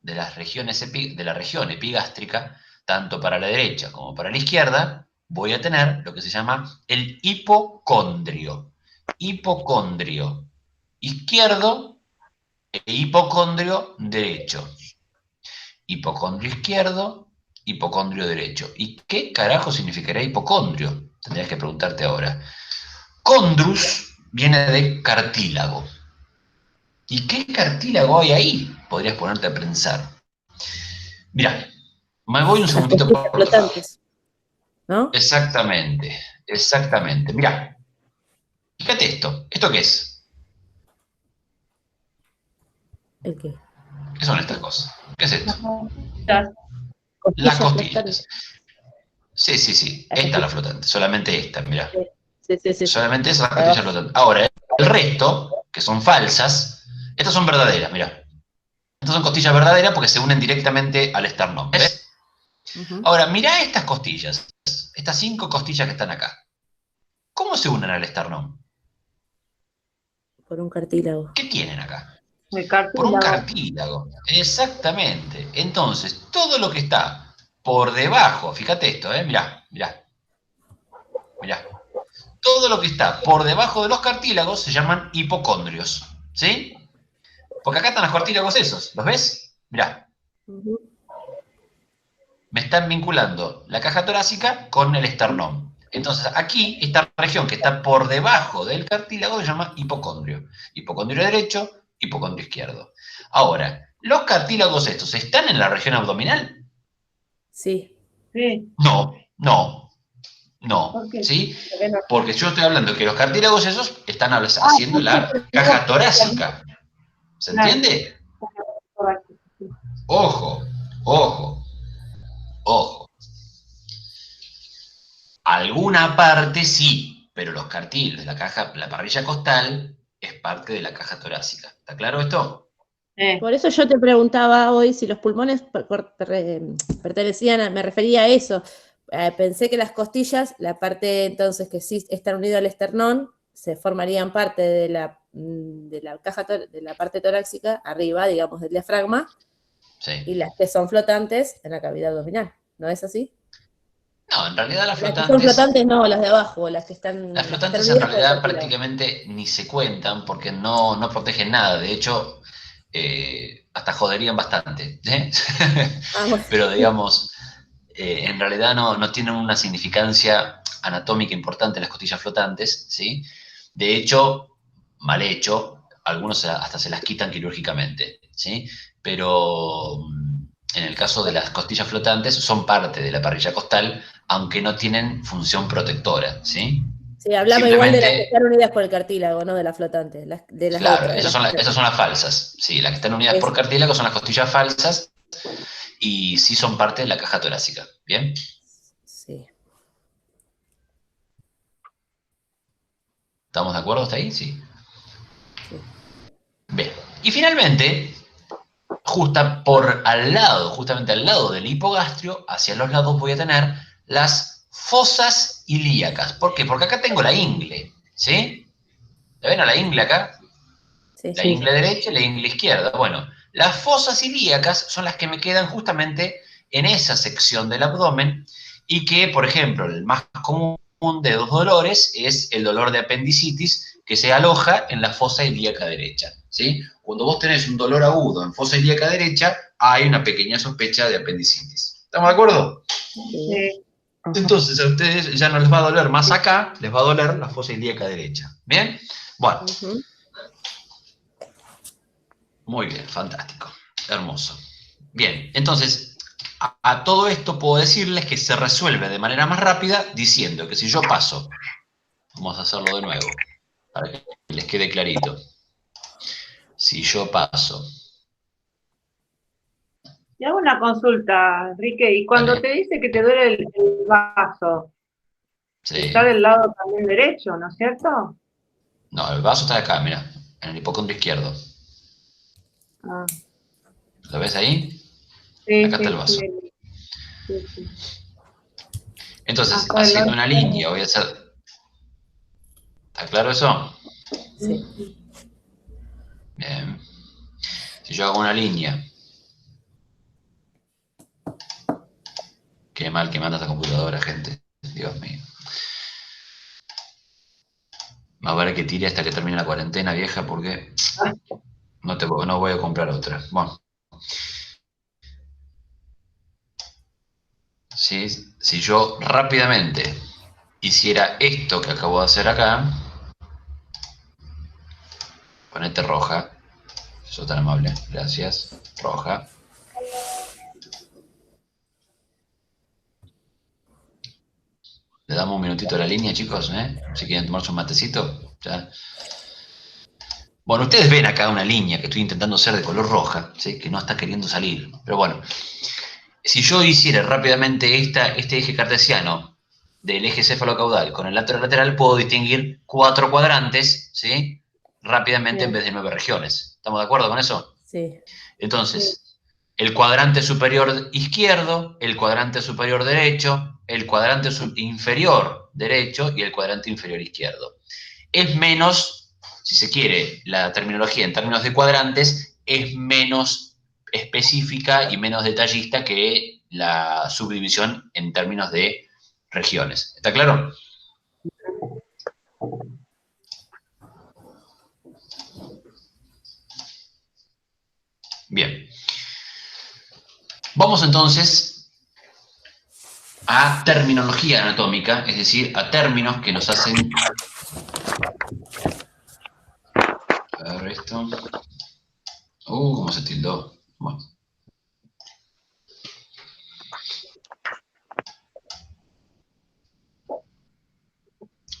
de las regiones de la región epigástrica, tanto para la derecha como para la izquierda, voy a tener lo que se llama el hipocondrio. Hipocondrio izquierdo e hipocondrio derecho. Hipocondrio izquierdo, hipocondrio derecho. ¿Y qué carajo significará hipocondrio? Tendrías que preguntarte ahora. Condrus viene de cartílago. ¿Y qué cartílago hay ahí? Podrías ponerte a pensar. Mirá, me voy un segundito por Flotantes, ¿no? Exactamente, exactamente. Mirá, fíjate esto. ¿Esto qué es? ¿El qué? ¿Qué son estas cosas? ¿Qué es esto? Costillas Las costillas. flotantes. Sí, sí, sí. Esta es la flotante. Solamente esta, mirá. Sí. Solamente esas costillas flotantes. Ahora, el resto, que son falsas, estas son verdaderas, mirá. Estas son costillas verdaderas porque se unen directamente al esternón. ¿Ves? Ahora, mirá estas costillas. Estas 5 costillas que están acá. ¿Cómo se unen al esternón? Por un cartílago. ¿Qué tienen acá? El Por un cartílago. cartílago. Exactamente. Entonces, todo lo que está por debajo, fíjate esto, mirá. Todo lo que está por debajo de los cartílagos se llaman hipocondrios. ¿Sí? Porque acá están los cartílagos esos. ¿Los ves? Mirá. Me están vinculando la caja torácica con el esternón. Entonces, aquí, esta región que está por debajo del cartílago se llama hipocondrio. Hipocondrio derecho, hipocondrio izquierdo. Ahora, ¿los cartílagos estos están en la región abdominal? Sí. Sí. No. ¿Por qué? ¿Sí? Porque yo estoy hablando que los cartílagos esos están haciendo la caja torácica. ¿Se entiende? ojo, ojo, ojo. Alguna parte sí, pero los cartílados de la caja, la parrilla costal es parte de la caja torácica. ¿Está claro esto? Por eso yo te preguntaba hoy si los pulmones pertenecían, me refería a eso. Pensé que las costillas, la parte entonces que sí están unidas al esternón, se formarían parte de la caja, de la parte torácica, arriba, digamos, del diafragma, Sí. y las que son flotantes en la cavidad abdominal. ¿No es así? No, en realidad las Las que son flotantes... flotantes no, las de abajo, las que están Las flotantes en unidas por el realidad cartílago. prácticamente ni se cuentan porque no protegen nada. De hecho, hasta joderían bastante. Bueno. Pero digamos, en realidad no tienen una significancia anatómica importante las costillas flotantes, ¿sí? De hecho, mal hecho, algunos hasta se las quitan quirúrgicamente, ¿sí? Pero en el caso de las costillas flotantes son parte de la parrilla costal, aunque no tienen función protectora, ¿sí? Sí, hablaba igual de las que Simplemente, están unidas por el cartílago, no de las flotantes, de las claro, otras. esas son las falsas, sí, las que están unidas por cartílago son las costillas falsas y sí son parte de la caja torácica, ¿bien? Sí. ¿Estamos de acuerdo hasta ahí? Sí. Sí. Bien. Y finalmente, justamente al lado del hipogastrio, hacia los lados voy a tener las fosas ilíacas. ¿Por qué? Porque acá tengo la ingle, ¿sí? ¿La ven a la ingle acá? Sí. La ingle derecha y la ingle izquierda. Bueno, las fosas ilíacas son las que me quedan justamente en esa sección del abdomen y que, por ejemplo, el más común de los dolores es el dolor de apendicitis que se aloja en la fosa ilíaca derecha, ¿sí? Cuando vos tenés un dolor agudo en fosa ilíaca derecha, hay una pequeña sospecha de apendicitis. ¿Estamos de acuerdo? Sí. Entonces a ustedes ya no les va a doler más acá, les va a doler la fosa ilíaca derecha. ¿Bien? Bueno. Muy bien, fantástico, hermoso. Bien, entonces, a todo esto puedo decirles que se resuelve de manera más rápida diciendo que si yo paso, vamos a hacerlo de nuevo, para que les quede clarito. Si yo paso... Y hago una consulta, Enrique, y cuando Dale. te dice que te duele el vaso, Sí. está del lado también derecho, ¿no es cierto? No, el vaso está acá, mira, en el hipocondrio izquierdo. Ah, ¿Lo ves ahí? sí, Acá está el sí, vaso. sí. Entonces, Acá del haciendo lado una línea, voy a hacer... ¿Está claro eso? Sí. Bien. Si yo hago una línea... Qué mal que manda esta computadora, gente. Dios mío. Más vale que tire hasta que termine la cuarentena, vieja, porque no voy a comprar otra. Bueno. ¿Sí? Si yo rápidamente hiciera esto que acabo de hacer acá, ponete roja, sos tan amable, gracias, roja. Le damos un minutito a la línea, chicos, ¿eh? Si quieren tomarse un matecito, ya. Bueno, ustedes ven acá una línea que estoy intentando hacer de color roja, ¿sí? Que no está queriendo salir, pero bueno. Si yo hiciera rápidamente este eje cartesiano del eje cefalocaudal con el lateral, puedo distinguir 4 cuadrantes, ¿sí? Rápidamente en vez de 9 regiones. ¿Estamos de acuerdo con eso? Sí. Entonces, el cuadrante superior izquierdo, el cuadrante superior derecho, el cuadrante inferior derecho y el cuadrante inferior izquierdo. Es menos, si se quiere, la terminología en términos de cuadrantes es menos específica y menos detallista que la subdivisión en términos de regiones. ¿Está claro? Bien. Vamos entonces a terminología anatómica, es decir, a términos que nos hacen... A ver esto... cómo se tildó. Bueno.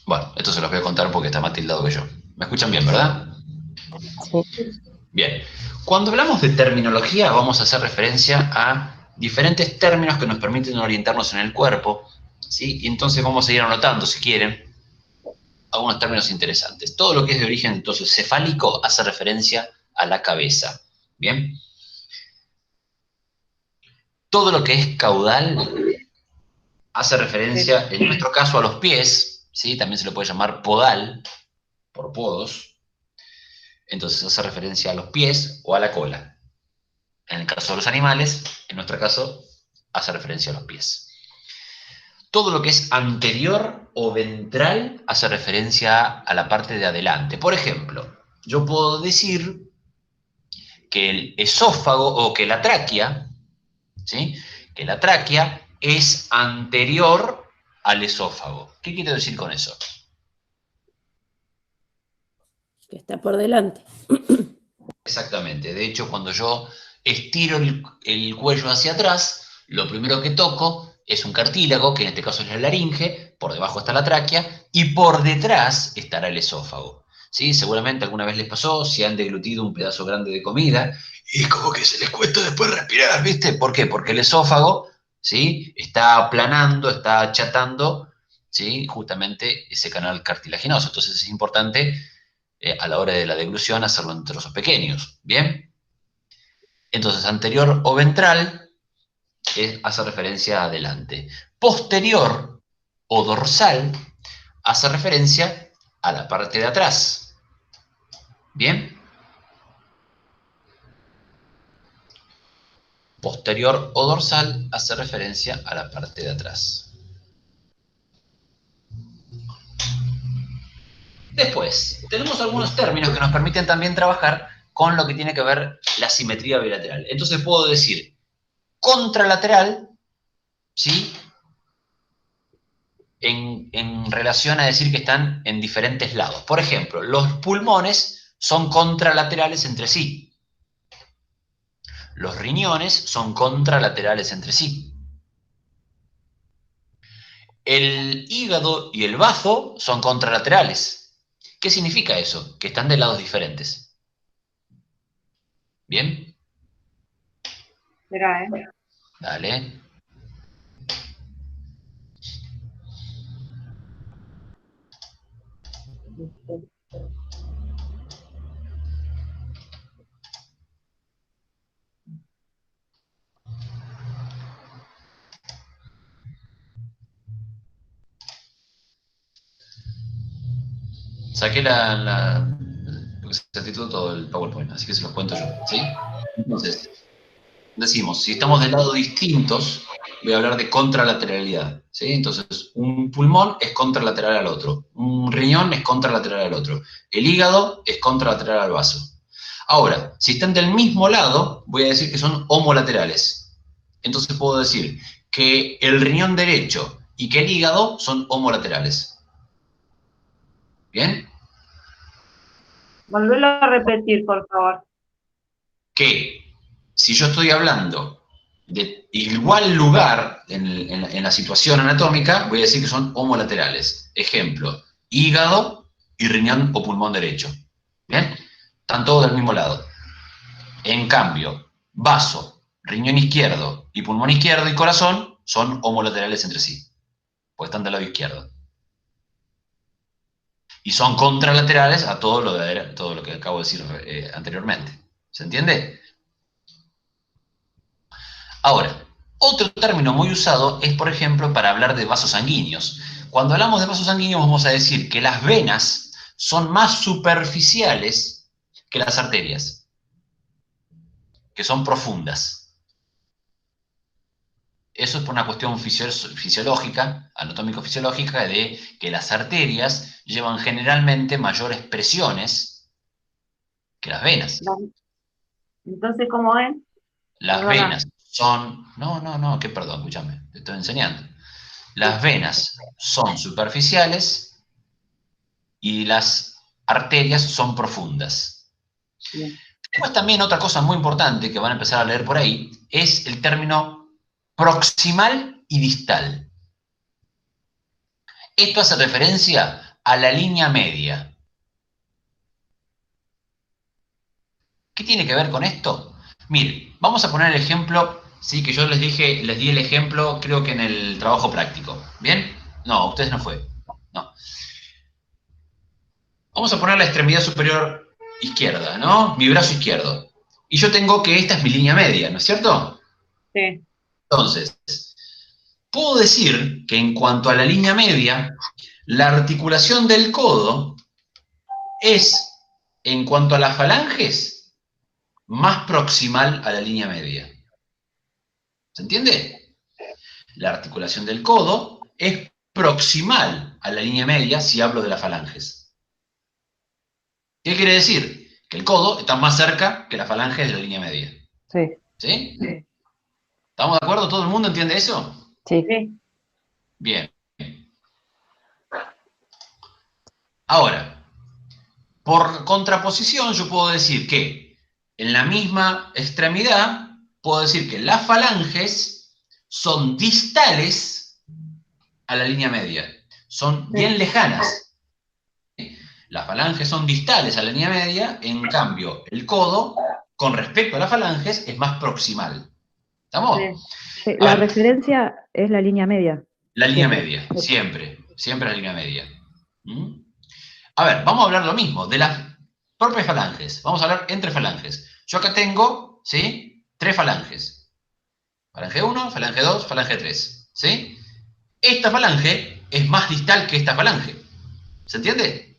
Bueno, esto se los voy a contar porque está más tildado que yo. ¿Me escuchan bien, verdad? Sí. Bien, cuando hablamos de terminología vamos a hacer referencia a diferentes términos que nos permiten orientarnos en el cuerpo, ¿sí? Y entonces vamos a ir anotando, si quieren, algunos términos interesantes. Todo lo que es de origen, entonces, cefálico hace referencia a la cabeza, ¿bien? Todo lo que es caudal hace referencia, en nuestro caso, a los pies, ¿sí? También se le puede llamar podal, por podos. Entonces hace referencia a los pies o a la cola. En el caso de los animales, en nuestro caso, hace referencia a los pies. Todo lo que es anterior o ventral hace referencia a la parte de adelante. Por ejemplo, yo puedo decir que el esófago o que la tráquea, ¿sí? Que la tráquea es anterior al esófago. ¿Qué quiero decir con eso? Que está por delante. Exactamente. De hecho, cuando yo estiro el cuello hacia atrás, lo primero que toco es un cartílago, que en este caso es la laringe, por debajo está la tráquea, y por detrás estará el esófago. ¿Sí? Seguramente alguna vez les pasó, si han deglutido un pedazo grande de comida, y como que se les cuesta después respirar, ¿viste? ¿Por qué? Porque el esófago, ¿sí? Está aplanando, está achatando, ¿sí? Justamente ese canal cartilaginoso. Entonces es importante a la hora de la deglución hacerlo en trozos pequeños, ¿bien? Entonces, anterior o ventral hace referencia a adelante. Posterior o dorsal hace referencia a la parte de atrás, ¿bien? Posterior o dorsal hace referencia a la parte de atrás. Después, tenemos algunos términos que nos permiten también trabajar con lo que tiene que ver la simetría bilateral. Entonces puedo decir contralateral, ¿sí? En relación a decir que están en diferentes lados. Por ejemplo, los pulmones son contralaterales entre sí. Los riñones son contralaterales entre sí. El hígado y el bazo son contralaterales. ¿Qué significa eso? Que están de lados diferentes. ¿Bien? Espera, Dale. Saqué lo que se tituló todo el PowerPoint, así que se los cuento yo, ¿sí? Entonces, decimos, si estamos de lados distintos, voy a hablar de contralateralidad, ¿sí? Entonces, un pulmón es contralateral al otro, un riñón es contralateral al otro, el hígado es contralateral al vaso. Ahora, si están del mismo lado, voy a decir que son homolaterales. Entonces puedo decir que el riñón derecho y que el hígado son homolaterales. ¿Bien? volverlo a repetir, por favor. Que si yo estoy hablando de igual lugar en la situación anatómica, voy a decir que son homolaterales. Ejemplo, hígado y riñón o pulmón derecho. ¿Bien? Están todos del mismo lado. En cambio, vaso, riñón izquierdo y pulmón izquierdo y corazón son homolaterales entre sí, porque están del lado izquierdo. Y son contralaterales a todo lo que acabo de decir anteriormente. ¿Se entiende? Ahora, otro término muy usado es, por ejemplo, para hablar de vasos sanguíneos. Cuando hablamos de vasos sanguíneos vamos a decir que las venas son más superficiales que las arterias, que son profundas. Eso es por una cuestión fisiológica, anatómico-fisiológica, de que las arterias llevan generalmente mayores presiones que las venas. Entonces, ¿cómo es? Las Perdona. venas son... No, que perdón, escúchame, te estoy enseñando. Las venas son superficiales y las arterias son profundas. Bien. Después también otra cosa muy importante que van a empezar a leer por ahí es el término proximal y distal. Esto hace referencia a la línea media. ¿Qué tiene que ver con esto? Miren, vamos a poner el ejemplo, sí, que yo les di el ejemplo, creo que en el trabajo práctico. ¿Bien? No, ustedes no fue. No. Vamos a poner la extremidad superior izquierda, ¿no? Mi brazo izquierdo. Y yo tengo que esta es mi línea media, ¿no es cierto? Sí. Entonces, puedo decir que en cuanto a la línea media, la articulación del codo es, en cuanto a las falanges, más proximal a la línea media. ¿Se entiende? La articulación del codo es proximal a la línea media si hablo de las falanges. ¿Qué quiere decir? Que el codo está más cerca que la falange de la línea media. Sí, ¿Sí? Sí. ¿Estamos de acuerdo? ¿Todo el mundo entiende eso? sí. Sí. Bien. Ahora, por contraposición, yo puedo decir que en la misma extremidad, puedo decir que las falanges son distales a la línea media. Son bien lejanas. Las falanges son distales a la línea media, en cambio, el codo, con respecto a las falanges, es más proximal. ¿Estamos? Sí. Sí, A la ver. referencia es la línea media. La línea Siempre. media, siempre la línea media. ¿Mm? A ver, vamos a hablar lo mismo, de las propias falanges. Vamos a hablar entre falanges. Yo acá tengo, ¿sí? 3 falanges. Falange 1, falange 2, falange 3. ¿Sí? Esta falange es más distal que esta falange. ¿Se entiende?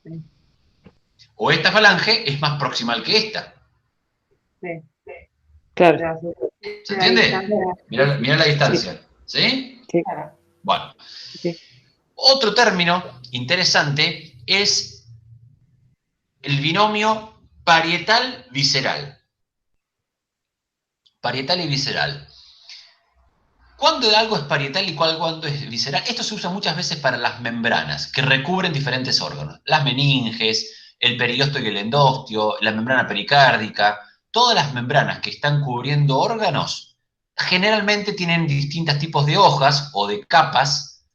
Sí. O esta falange es más proximal que esta. Sí. Claro. Gracias. ¿Se entiende? Mirá la distancia. ¿Sí? Sí. Bueno. Sí. Otro término interesante es el binomio parietal-visceral. Parietal y visceral. ¿Cuándo algo es parietal y cuándo es visceral? Esto se usa muchas veces para las membranas que recubren diferentes órganos. Las meninges, el periósteo y el endostio, la membrana pericárdica. Todas las membranas que están cubriendo órganos generalmente tienen distintos tipos de hojas o de capas,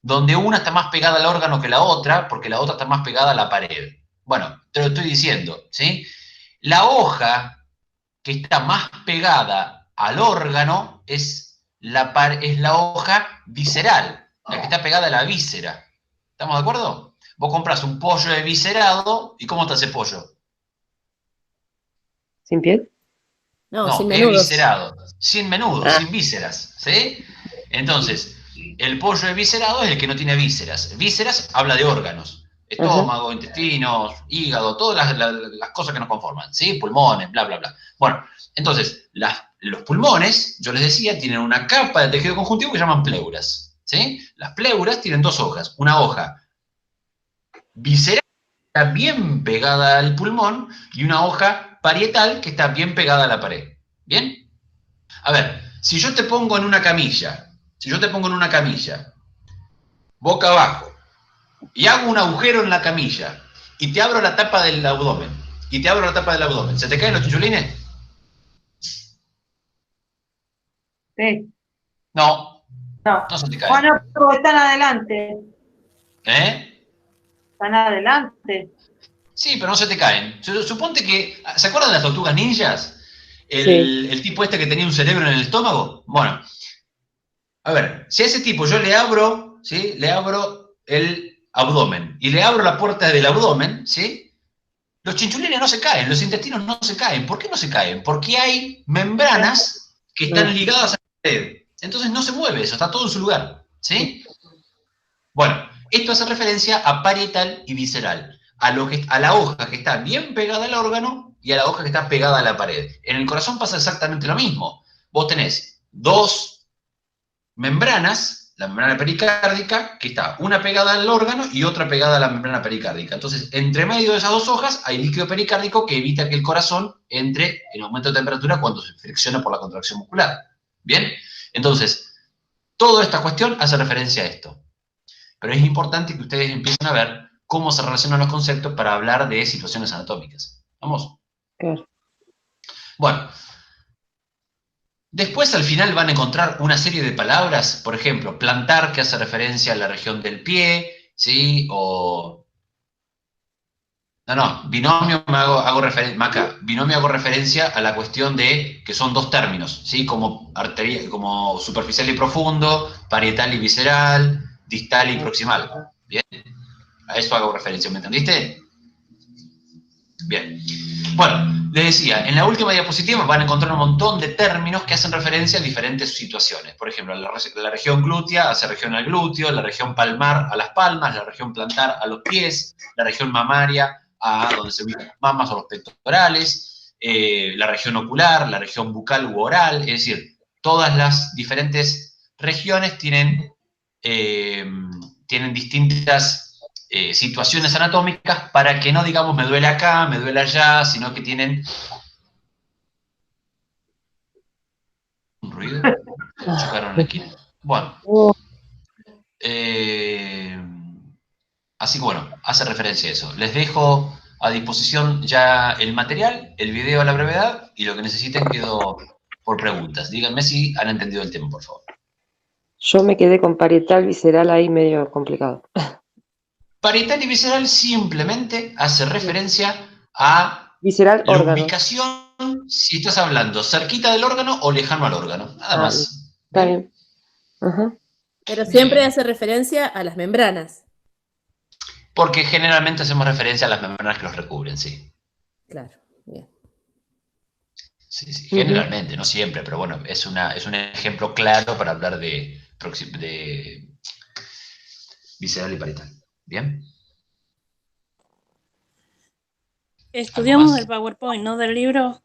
donde una está más pegada al órgano que la otra, porque la otra está más pegada a la pared. Bueno, te lo estoy diciendo, ¿sí? La hoja que está más pegada al órgano es la hoja visceral, la que está pegada a la víscera. ¿Estamos de acuerdo? Vos compras un pollo eviscerado, ¿y cómo está ese pollo? ¿Sin piel? No, No, sin menudos. eviscerado, sin menudo, Ah. sin vísceras, ¿sí? Entonces, el pollo eviscerado es el que no tiene vísceras. Vísceras habla de órganos, estómago, intestinos, hígado, todas las cosas que nos conforman, ¿sí? Pulmones, bla, bla, bla. Bueno, entonces, los pulmones, yo les decía, tienen una capa de tejido conjuntivo que llaman pleuras, ¿sí? Las pleuras tienen 2 hojas, una hoja visceral que está bien pegada al pulmón y una hoja parietal que está bien pegada a la pared. ¿Bien? A ver, si yo te pongo en una camilla, boca abajo, y hago un agujero en la camilla, y te abro la tapa del abdomen, ¿se te caen los chinchulines? Sí. No, No. no se te caen. Bueno, pero están adelante. ¿Eh? Están adelante. Sí, pero no se te caen. Suponte que, ¿se acuerdan de las tortugas ninjas? Sí. El tipo este que tenía un cerebro en el estómago. Bueno, a ver, si a ese tipo yo le abro, ¿sí? Le abro el abdomen y le abro la puerta del abdomen, ¿sí? Los chinchulines no se caen, los intestinos no se caen. ¿Por qué no se caen? Porque hay membranas que están ligadas a la pared. Entonces no se mueve eso, está todo en su lugar, ¿sí? Bueno, esto hace referencia a parietal y visceral, a la hoja que está bien pegada al órgano y a la hoja que está pegada a la pared. En el corazón pasa exactamente lo mismo. Vos tenés 2 membranas, la membrana pericárdica, que está una pegada al órgano y otra pegada a la membrana pericárdica. Entonces, entre medio de esas 2 hojas hay líquido pericárdico que evita que el corazón entre en aumento de temperatura cuando se fricciona por la contracción muscular. ¿Bien? Entonces, toda esta cuestión hace referencia a esto. Pero es importante que ustedes empiecen a ver cómo se relacionan los conceptos para hablar de situaciones anatómicas. ¿Vamos? Claro. Bueno. Después, al final, van a encontrar una serie de palabras, por ejemplo, plantar, que hace referencia a la región del pie, ¿sí? O No, binomio binomio hago referencia a la cuestión de que son dos términos, ¿sí? Como superficial y profundo, parietal y visceral, distal y proximal. Bien, a eso hago referencia, ¿me entendiste? Bien. Bueno, les decía, en la última diapositiva van a encontrar un montón de términos que hacen referencia a diferentes situaciones. Por ejemplo, la región glútea hace región al glúteo, la región palmar a las palmas, la región plantar a los pies, la región mamaria a donde se ubican las mamas o los pectorales, la región ocular, la región bucal u oral, es decir, todas las diferentes regiones tienen distintas situaciones anatómicas para que no digamos me duele acá, me duele allá, sino que tienen un ruido. Chocaron en la esquina. Bueno. Así que bueno, hace referencia a eso. Les dejo a disposición ya el material, el video a la brevedad, y lo que necesiten quedo por preguntas. Díganme si han entendido el tema, por favor. Yo me quedé con parietal visceral ahí medio complicado. Parietal y visceral simplemente hace referencia a Visceral, la órgano. ubicación, si estás hablando cerquita del órgano o lejano al órgano. Nada más. Está bien. Ajá. Pero siempre Bien. hace referencia a las membranas. Porque generalmente hacemos referencia a las membranas que los recubren, sí. Claro, bien. Sí, generalmente, no siempre, pero bueno, es un ejemplo claro para hablar de visceral y parietal. ¿Bien? Estudiamos del PowerPoint, no del libro.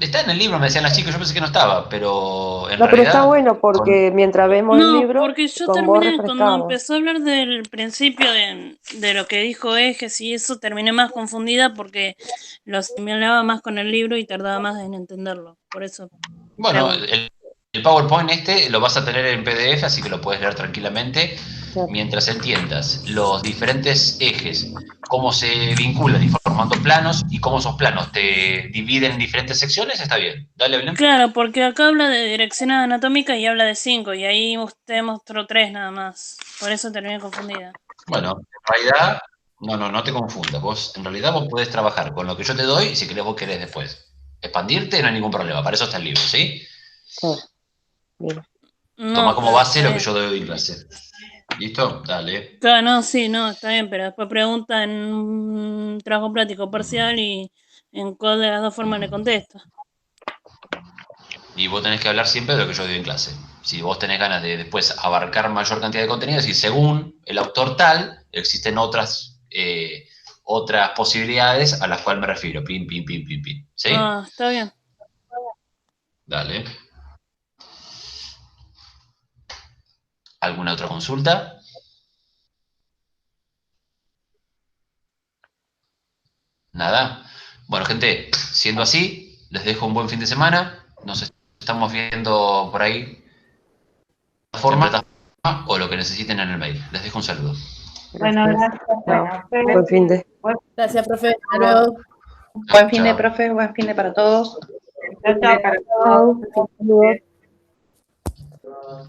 Está en el libro, me decían las chicas, yo pensé que no estaba, pero en No, pero está realidad... bueno porque mientras vemos el No, libro, porque yo con vos terminé, cuando refrescamos. empezó a hablar del principio de lo que dijo Ejes y eso, terminé más confundida porque lo asimilaba más con el libro y tardaba más en entenderlo. Por eso. Bueno, pregunto. el PowerPoint lo vas a tener en PDF, así que lo puedes leer tranquilamente. Claro. Mientras entiendas los diferentes ejes, cómo se vinculan y formando planos y cómo esos planos te dividen en diferentes secciones, está bien. Dale, Belén. Claro, porque acá habla de direcciones anatómicas y habla de 5, y ahí usted mostró 3 nada más. Por eso terminé confundida. Bueno, en realidad, no te confundas. En realidad vos podés trabajar con lo que yo te doy y si querés vos querés después expandirte, no hay ningún problema. Para eso está el libro, ¿sí? Claro. Bien. Toma como base está lo que bien. yo doy en clase. ¿Listo? Dale. Claro, no, sí, no, está bien, pero después pregunta en un trabajo práctico parcial y en cuál de las dos formas le contesto. Y vos tenés que hablar siempre de lo que yo doy en clase. Si vos tenés ganas de después abarcar mayor cantidad de contenidos y según el autor tal, existen otras posibilidades a las cuales me refiero. Pin. ¿Sí? Ah, está bien. Dale. ¿Alguna otra consulta? Nada. Bueno, gente, siendo así, les dejo un buen fin de semana. Nos estamos viendo por ahí forma o lo que necesiten en el mail. Les dejo un saludo. Bueno, Gracias. gracias. Chao. Buen fin de. Gracias, profe. Hasta luego. Buen fin de, Chao. profe, buen fin de para todos. Chao, chao para todos. Chao.